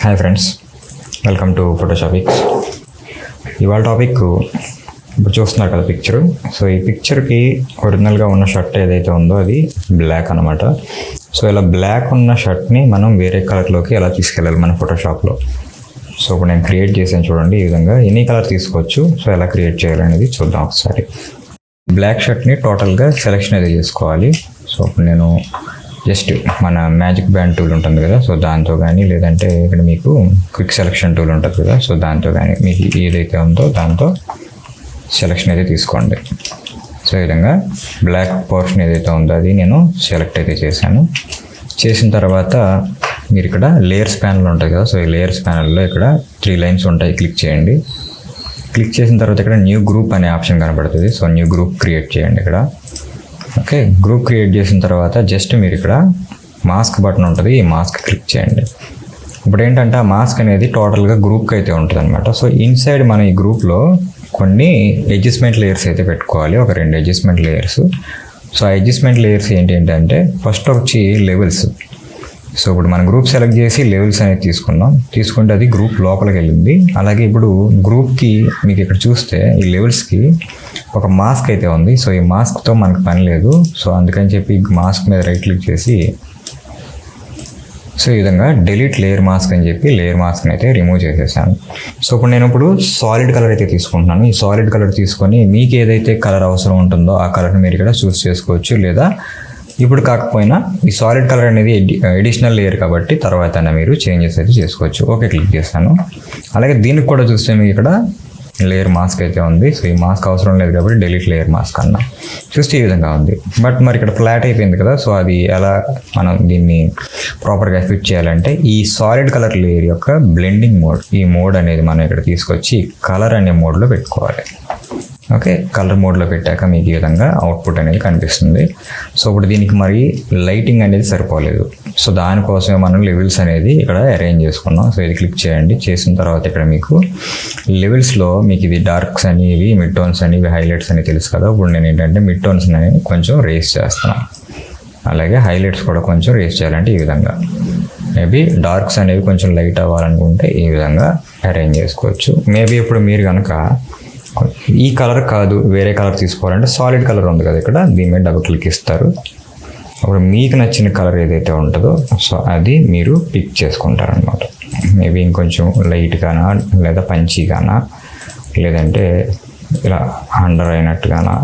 Hi friends, welcome to Photoshopics. ఇవాళ topic ఇప్పుడు చూస్తున్నారు కదా పిక్చరు. సో ఈ పిక్చర్కి ఒరిజినల్గా ఉన్న షర్ట్ ఏదైతే ఉందో అది బ్లాక్ అనమాట. సో ఇలా బ్లాక్ ఉన్న షర్ట్ని మనం వేరే కలర్లోకి ఎలా తీసుకెళ్ళాలి మన ఫోటోషాప్లో. సో ఇప్పుడు నేను క్రియేట్ చేసాను చూడండి, ఈ విధంగా ఎనీ కలర్ తీసుకోవచ్చు. సో ఎలా క్రియేట్ చేయాలనేది చూద్దాం ఒకసారి. బ్లాక్ షర్ట్ని టోటల్గా సెలెక్షన్ అయితే చేసుకోవాలి. సో ఇప్పుడు నేను జస్ట్ మన మ్యాజిక్ బ్యాండ్ టూల్ ఉంటుంది కదా, సో దాంతో కానీ లేదంటే ఇక్కడ మీకు క్విక్ సెలెక్షన్ టూల్ ఉంటుంది కదా, సో దాంతో కానీ మీకు ఏదైతే ఉందో దాంతో సెలెక్షన్ అయితే తీసుకోండి. సో ఈ విధంగా బ్లాక్ పోర్షన్ ఏదైతే ఉందో అది నేను సెలెక్ట్ అయితే చేశాను. చేసిన తర్వాత మీరు ఇక్కడ లేయర్స్ ప్యానల్ ఉంటుంది కదా, సో ఈ లేయర్స్ ప్యానల్లో ఇక్కడ 3 లైన్స్ ఉంటాయి, క్లిక్ చేయండి. క్లిక్ చేసిన తర్వాత ఇక్కడ న్యూ గ్రూప్ అనే ఆప్షన్ కనబడుతుంది. సో న్యూ గ్రూప్ క్రియేట్ చేయండి ఇక్కడ. ఓకే, గ్రూప్ క్రియేట్ చేసిన తర్వాత జస్ట్ మీరు ఇక్కడ మాస్క్ బటన్ ఉంటుంది, ఈ మాస్క్ క్లిక్ చేయండి. ఇప్పుడు ఏంటంటే ఆ మాస్క్ అనేది టోటల్గా గ్రూప్కి అయితే ఉంటుంది అనమాట. సో ఇన్సైడ్ మన ఈ గ్రూప్లో కొన్ని అడ్జస్ట్మెంట్ లేయర్స్ అయితే పెట్టుకోవాలి, ఒక 2 అడ్జస్ట్మెంట్ లేయర్స్. సో ఆ అడ్జస్ట్మెంట్ లేయర్స్ ఏంటంటే ఫస్ట్ వచ్చి లెవెల్స్. సో ఇప్పుడు మనం గ్రూప్ సెలెక్ట్ చేసి లెవెల్స్ అనేది తీసుకుంటే అది గ్రూప్ లోపలికి వెళ్ళింది. అలాగే ఇప్పుడు గ్రూప్కి మీకు ఇక్కడ చూస్తే ఈ లెవెల్స్కి ఒక మాస్క్ అయితే ఉంది. సో ఈ మాస్క్తో మనకు పని లేదు. సో అందుకని చెప్పి మాస్క్ మీద రైట్ క్లిక్ చేసి సో ఈ విధంగా డెలీట్ లేయర్ మాస్క్ అని చెప్పి లేయర్ మాస్క్ని అయితే రిమూవ్ చేసేసాను. సో ఇప్పుడు నేను సాలిడ్ కలర్ అయితే తీసుకుంటున్నాను. ఈ సాలిడ్ కలర్ తీసుకొని మీకు ఏదైతే కలర్ అవసరం ఉంటుందో ఆ కలర్ని మీరు ఇక్కడ చూస్ చేసుకోవచ్చు. లేదా ఇప్పుడు కాకపోయినా ఈ సాలిడ్ కలర్ అనేది ఎడిషనల్ లేయర్ కాబట్టి తర్వాత మీరు చేంజెస్ అయితే చేసుకోవచ్చు. ఓకే క్లిక్ చేస్తాను. అలాగే దీనికి కూడా చూస్తే మీకు ఇక్కడ లేయర్ మాస్క్ అయితే ఉంది. సో ఈ మాస్క్ అవసరం లేదు కాబట్టి డెలీట్ లేయర్ మాస్క్ అన్న చూస్తే ఈ విధంగా ఉంది. బట్ మరి ఇక్కడ ఫ్లాట్ అయిపోయింది కదా, సో అది ఎలా మనం దీన్ని ప్రాపర్గా ఫిట్ చేయాలంటే ఈ సాలిడ్ కలర్ లేయర్ యొక్క బ్లెండింగ్ మోడ్, ఈ మోడ్ అనేది మనం ఇక్కడ తీసుకొచ్చి కలర్ అనే మోడ్లో పెట్టుకోవాలి. ఓకే, కలర్ మోడ్లో పెట్టాక మీకు ఈ విధంగా అవుట్పుట్ అనేది కనిపిస్తుంది. సో ఇప్పుడు దీనికి మరి లైటింగ్ అనేది సరిపోలేదు. సో దానికోసమే మనం లెవెల్స్ అనేది ఇక్కడ అరేంజ్ చేసుకున్నాం. సో ఇది క్లిక్ చేయండి. చేసిన తర్వాత ఇక్కడ మీకు లెవెల్స్లో మీకు ఇది డార్క్స్ అని, ఇవి మిడ్ టోన్స్ అని, ఇవి హైలైట్స్ అని తెలుసు కదా. ఇప్పుడు నేను ఏంటంటే మిడ్ టోన్స్ అనేది కొంచెం రేస్ చేస్తున్నాను. అలాగే హైలైట్స్ కూడా కొంచెం రేస్ చేయాలంటే ఈ విధంగా. మేబీ డార్క్స్ అనేవి కొంచెం లైట్ అవ్వాలనుకుంటే ఈ విధంగా అరేంజ్ చేసుకోవచ్చు. మేబీ ఇప్పుడు మీరు కనుక ఈ కలర్ కాదు వేరే కలర్ తీసుకోవాలంటే సాలిడ్ కలర్ ఉంది కదా ఇక్కడ, దీని మీద డబుల్ క్లిక్ ఇస్తారు. అప్పుడు మీకు నచ్చిన కలర్ ఏదైతే ఉంటుందో సో అది మీరు పిక్ చేసుకుంటారనమాట. మేబీ ఇంకొంచెం లైట్గానా లేదా పంచీగానా లేదంటే ఇలా అండర్ అయినట్టుగానా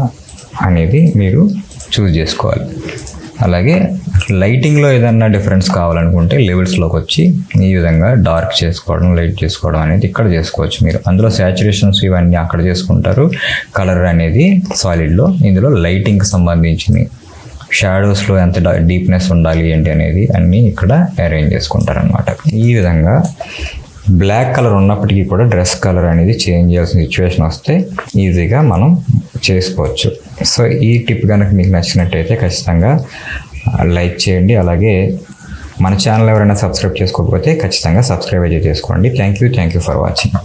అనేది మీరు చూస్ చేసుకోవాలి. అలాగే లైటింగ్లో ఏదన్నా డిఫరెన్స్ కావాలనుకుంటే లెవెల్స్లోకి వచ్చి ఈ విధంగా డార్క్ చేసుకోవడం, లైట్ చేసుకోవడం అనేది ఇక్కడ చేసుకోవచ్చు మీరు. అందులో శాచురేషన్స్ ఇవన్నీ అక్కడ చేసుకుంటారు. కలర్ అనేది సాలిడ్లో, ఇందులో లైటింగ్కి సంబంధించింది షాడోస్లో ఎంత డీప్నెస్ ఉండాలి ఏంటి అనేది అన్నీ ఇక్కడ అరేంజ్ చేసుకుంటారనమాట. ఈ విధంగా బ్లాక్ కలర్ ఉన్నప్పటికీ కూడా డ్రెస్ కలర్ అనేది చేంజ్ చేయాల్సిన సిచ్యువేషన్ వస్తే ఈజీగా మనం చేసుకోవచ్చు. సో ఈ టిప్ కనుక మీకు నచ్చినట్టయితే ఖచ్చితంగా లైక్ చేయండి. అలాగే మన ఛానల్ ఎవరైనా సబ్స్క్రైబ్ చేసుకోకపోతే ఖచ్చితంగా సబ్స్క్రైబ్ అయితే చేసుకోండి. Thank you for watching.